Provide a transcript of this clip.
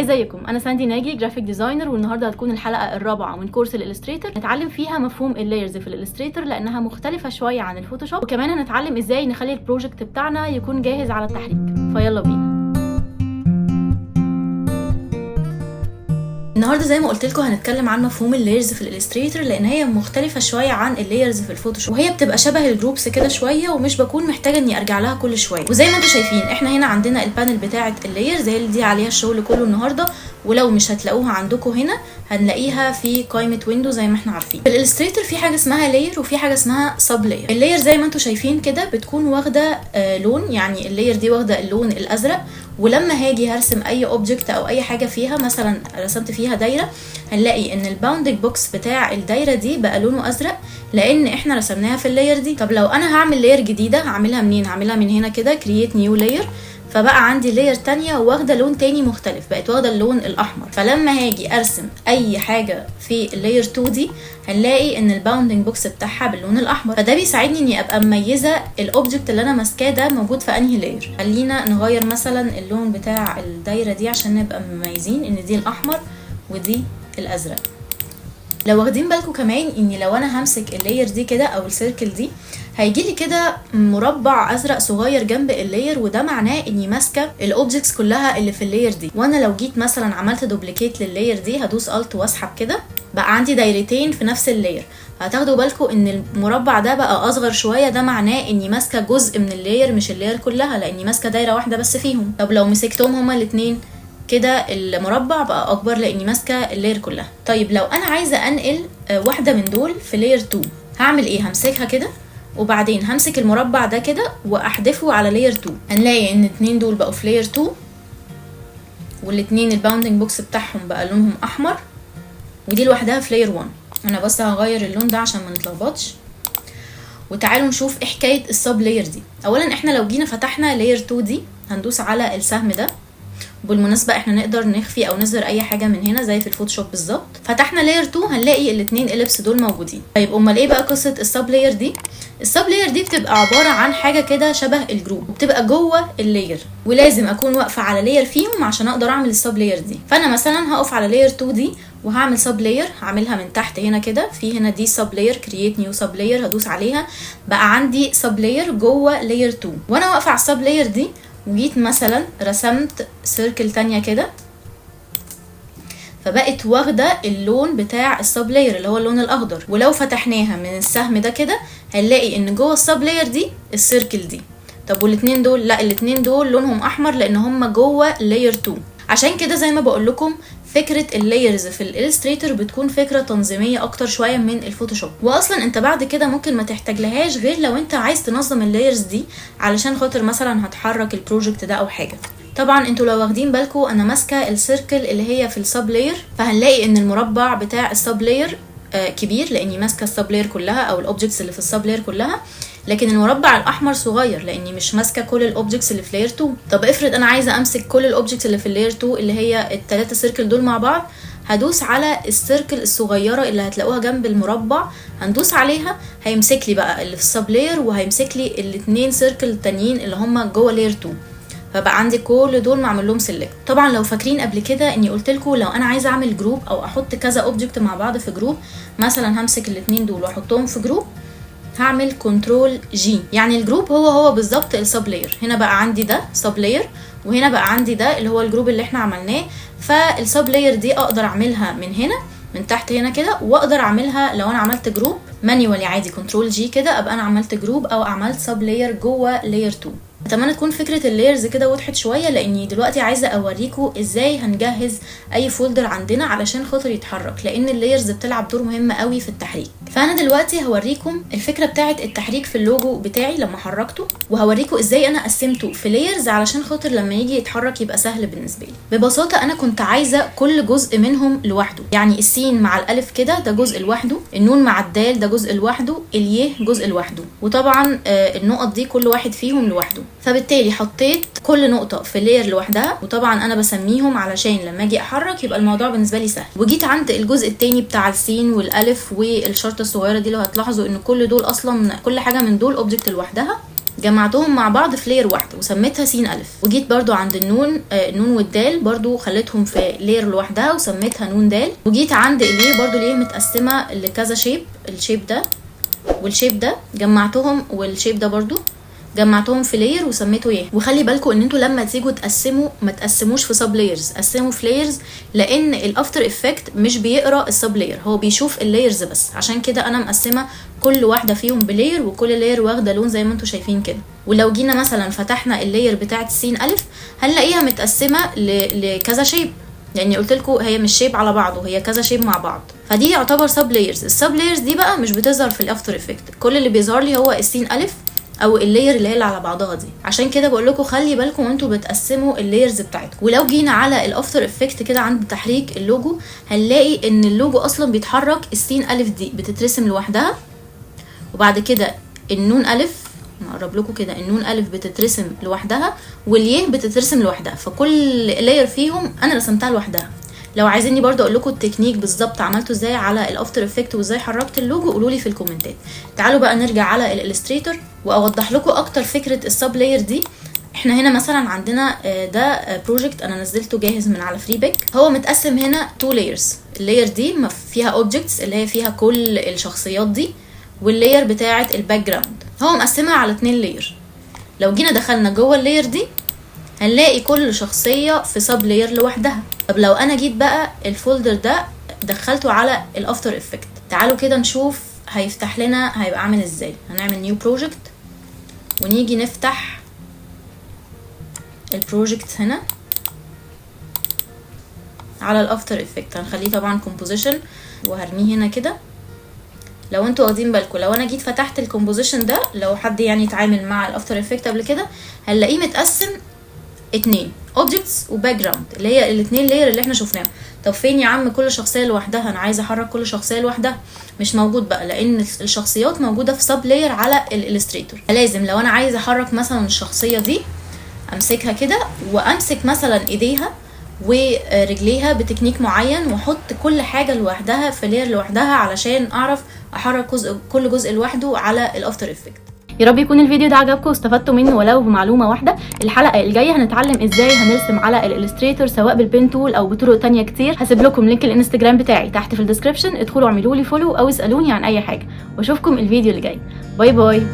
ازيكم؟ انا ساندي ناجي، جرافيك ديزاينر، والنهارده هتكون الحلقه الرابعه من كورس الالستريتور. نتعلم فيها مفهوم اللايرز في الالستريتور لانها مختلفه شويه عن الفوتوشوب، وكمان هنتعلم ازاي نخلي البروجكت بتاعنا يكون جاهز على التحريك. فيلا بينا. النهارده زي ما قلت لكم هنتكلم عن مفهوم اللايرز في الالستريتور لان هي مختلفه شويه عن اللايرز في الفوتوشوب، وهي بتبقى شبه الجروبس كده شويه ومش بكون محتاجه اني ارجع لها كل شويه. وزي ما انتم شايفين احنا هنا عندنا البانل بتاعه اللايرز، هي اللي دي عليها الشغل كله النهارده، ولو مش هتلاقوها عندكم هنا هنلاقيها في قائمه ويندو زي ما احنا عارفين. في الالستريتور في حاجه اسمها لاير وفي حاجه اسمها سب لاير. اللاير زي ما انتم شايفين كده بتكون واخده لون، يعني اللاير دي واخده اللون الازرق، ولما هاجي هرسم اي اوبجكت او اي حاجه فيها، مثلا رسمت فيها دايره، هنلاقي ان الباوندنج بوكس بتاع الدايره دي بقى لونه ازرق لان احنا رسمناها في اللاير دي. طب لو انا هعمل لاير جديده هعملها منين؟ هعملها من هنا كده، كرييت نيو لاير، فبقى عندي لاير تانية واخده لون تاني مختلف، بقت واخده اللون الاحمر. فلما هاجي ارسم اي حاجه في اللاير 2 دي هنلاقي ان الباوندنج بوكس بتاعها باللون الاحمر، فده بيساعدني اني ابقى مميزه الاوبجكت اللي انا ماسكاه ده موجود في انهي لاير. خلينا نغير مثلا اللون بتاع الدايره دي عشان نبقى مميزين ان دي الاحمر ودي الازرق. لو واخدين بالكم كمان اني لو انا همسك اللاير دي كده او السيركل دي هيجيلي كده مربع ازرق صغير جنب اللاير، وده معناه اني ماسكه الاوبجكتس كلها اللي في اللاير دي. وانا لو جيت مثلا عملت دوبليكيت لللاير دي هدوس الت واسحب كده، بقى عندي دايرتين في نفس اللاير. هتاخدوا بالكم ان المربع ده بقى اصغر شويه، ده معناه اني ماسكه جزء من اللاير مش اللاير كلها، لاني ماسكه دايره واحده بس فيهم. طب لو مسكتهم هما الاثنين كده المربع بقى اكبر لاني ماسكه اللاير كلها. طيب لو انا عايزه انقل واحده من دول في لاير 2 هعمل ايه؟ همسكها كده وبعدين همسك المربع ده كده واحدفه على لاير 2، هنلاقي ان اتنين دول بقوا في لاير 2 والاتنين الباوندنج بوكس بتاعهم بقى لونهم احمر، ودي لوحدها في لاير 1. انا بس هغير اللون ده عشان ما نتلخبطش. وتعالوا نشوف ايه حكايه السب لاير دي. اولا احنا لو جينا فتحنا لاير 2 دي هندوس على السهم ده، بالمناسبه احنا نقدر نخفي او نظهر اي حاجه من هنا زي في الفوتوشوب بالظبط. فتحنا لاير 2 هنلاقي الاثنين اليبس دول موجودين. طيب امال ايه بقى قصه السب لاير دي؟ السب لاير دي بتبقى عباره عن حاجه كده شبه الجروب، بتبقى جوه اللاير، ولازم اكون واقفه على لاير فيهم عشان اقدر اعمل السب لاير دي. فانا مثلا هقف على لاير 2 دي وهعمل سب لاير، هعملها من تحت هنا كده، في هنا دي سب لاير، كرييت نيو سب لاير، هدوس عليها بقى عندي سب لاير جوه لاير 2. وانا واقفه على السب لاير دي وجيت مثلا رسمت سيركل تانية كده، فبقت واخده اللون بتاع السب لاير اللي هو اللون الاخضر. ولو فتحناها من السهم ده كده هنلاقي ان جوه السب لاير دي السيركل دي. طب والاتنين دول؟ لا، الاتنين دول لونهم احمر لان هم جوه لاير 2. عشان كده زي ما بقول لكم فكره اللايرز في الالستريتور بتكون فكره تنظيميه اكتر شويه من الفوتوشوب، واصلا انت بعد كده ممكن ما تحتاج لهاش غير لو انت عايز تنظم اللايرز دي علشان خاطر مثلا هتحرك البروجكت ده او حاجه. طبعا انتوا لو واخدين بالكم انا ماسكه السيركل اللي هي في السب لاير، فهنلاقي ان المربع بتاع السب لاير كبير لاني ماسكه السب لاير كلها او الاوبجكتس اللي في السب لاير كلها، لكن المربع الاحمر صغير لاني مش ماسكه كل الاوبجكتس اللي في لاير 2. طب افرض انا عايزه امسك كل الاوبجكتس اللي في اللاير 2 اللي هي الثلاثه سيركل دول مع بعض، هدوس على السيركل الصغيره اللي هتلاقوها جنب المربع، هندوس عليها هيمسك لي بقى اللي في السب لاير وهيمسك لي الاثنين سيركل التانيين اللي هم جوه لاير 2، فبقى عندي كل دول معمول لهم سيلكت. طبعا لو فاكرين قبل كده اني قلت لكم لو انا عايزه اعمل جروب او احط كذا اوبجكت مع بعض في جروب، مثلا همسك الاثنين دول واحطهم في جروب، هعمل كنترول جي، يعني الجروب هو بالظبط السب لاير. هنا بقى عندي ده سب لاير وهنا بقى عندي ده اللي هو الجروب اللي احنا عملناه. فالسب لاير دي اقدر اعملها من هنا من تحت هنا كده، واقدر اعملها لو انا عملت جروب مانيوالي عادي كنترول جي كده ابقى انا عملت جروب او عملت سب لاير جوه لاير 2. اتمنى تكون فكره اللايرز كده وضحت شويه، لاني دلوقتي عايزه اوريكم ازاي هنجهز اي فولدر عندنا علشان خاطر يتحرك، لان اللايرز بتلعب دور مهم قوي في التحريك. فانا دلوقتي هوريكم الفكره بتاعه التحريك في اللوجو بتاعي لما حركته، وهوريكم ازاي انا قسمته في لايرز علشان خاطر لما يجي يتحرك يبقى سهل بالنسبه لي. ببساطه انا كنت عايزه كل جزء منهم لوحده، يعني السين مع الالف كده ده جزء لوحده، النون مع الدال ده جزء لوحده، اليه جزء لوحده، وطبعا النقط دي كل واحد فيهم لوحده. فبالتالي حطيت كل نقطه في لاير لوحدها، وطبعا انا بسميهم علشان لما اجي احرك يبقى الموضوع بالنسبه لي سهل. وجيت عند الجزء الثاني بتاع السين والالف والشرطه الصغيره دي، لو هتلاحظوا ان كل دول اصلا كل حاجه من دول اوبجكت لوحدها، جمعتهم مع بعض في لاير واحده وسميتها س الف. وجيت برضو عند النون، النون والدال برضو خليتهم في لاير لوحدها وسميتها نون دال. وجيت عند اللي برضو اللي هي متقسمه لكذا شيب، الشيب ده والشيب ده جمعتهم، والشيب ده برضو جمعتهم في لاير وسميته ايه. وخلي بالكم ان انتوا لما تيجوا تقسموا ما تقسموش في سب لايرز، قسموا في لايرز، لان الافتر افكت مش بيقرا السب لاير، هو بيشوف اللايرز بس. عشان كده انا مقسمه كل واحده فيهم بلاير، وكل لاير واخده لون زي ما انتوا شايفين كده. ولو جينا مثلا فتحنا اللاير بتاعه س الف هنلاقيها متقسمه لكذا شيب، يعني قلت لكم هي مش شيب على بعضه، هي كذا شيب مع بعض، فدي يعتبر سب لايرز. السب لايرز دي بقى مش بتظهر في الافتر افكت، كل اللي بيظهر لي هو الس الف او اللاير اللي هي على بعضها دي. عشان كده بقول لكم خلي بالكم وانتوا بتقسموا اللايرز بتاعتكم. ولو جينا على الافتر افكت كده عند تحريك اللوجو هنلاقي ان اللوجو اصلا بيتحرك، السين الف دي بتترسم لوحدها، وبعد كده النون الف، نقرب لكم كده، النون الف بتترسم لوحدها واليه بتترسم لوحدها، فكل لاير فيهم انا رسمتها لوحدها. لو عايزيني برضو اقول لكم التكنيك بالظبط عملته ازاي على الافتر افكت وازاي حركت اللوجو قولوا لي في الكومنتات. تعالوا بقى نرجع على الالستريتور واوضح لكم اكتر فكره السب لاير دي. احنا هنا مثلا عندنا ده بروجكت انا نزلته جاهز من على فريبيك، هو متقسم هنا 2 لايرز. اللاير دي فيها اوبجكتس اللي هي فيها كل الشخصيات دي، واللاير بتاعه الباك جراوند هو مقسمها على 2 لاير. لو جينا دخلنا جوه اللاير دي هنلاقي كل شخصيه في سب لاير لوحدها. طب لو انا جيت بقى الفولدر ده دخلته على الافتر افكت، تعالوا كده نشوف هيفتح لنا هيبقى عامل ازاي. هنعمل نيو بروجكت ونيجي نفتح البروجكت هنا على الافتر افكت، هنخليه طبعا كومبوزيشن وهرميه هنا كده. لو انتوا واخدين بالكم لو انا جيت فتحت الكومبوزيشن ده، لو حد يعني اتعامل مع الافتر افكت قبل كده هنلاقيه متقسم 2 اوبجكتس وباك جراوند اللي هي الاثنين لاير اللي احنا شفناهم. طب فين يا عم كل شخصيه لوحدها؟ انا عايزه احرك كل شخصيه لوحدها، مش موجود بقى، لان الشخصيات موجوده في سب لاير على الالستريتور. فلازم لو انا عايزه احرك مثلا الشخصيه دي امسكها كده وامسك مثلا ايديها ورجليها بتكنيك معين واحط كل حاجه لوحدها في لاير لوحدها علشان اعرف احرك كل جزء لوحده على الافتر افكت. يا رب يكون الفيديو ده عجبكم واستفدتوا منه ولو بمعلومه واحده. الحلقه الجايه هنتعلم ازاي هنرسم على الالستريتور سواء بالبين تول او بطرق تانية كتير. هسيب لكم لينك الانستجرام بتاعي تحت في الديسكربشن، ادخلوا اعملوا لي فولو او اسالوني عن اي حاجه، واشوفكم الفيديو اللي جاي. باي باي.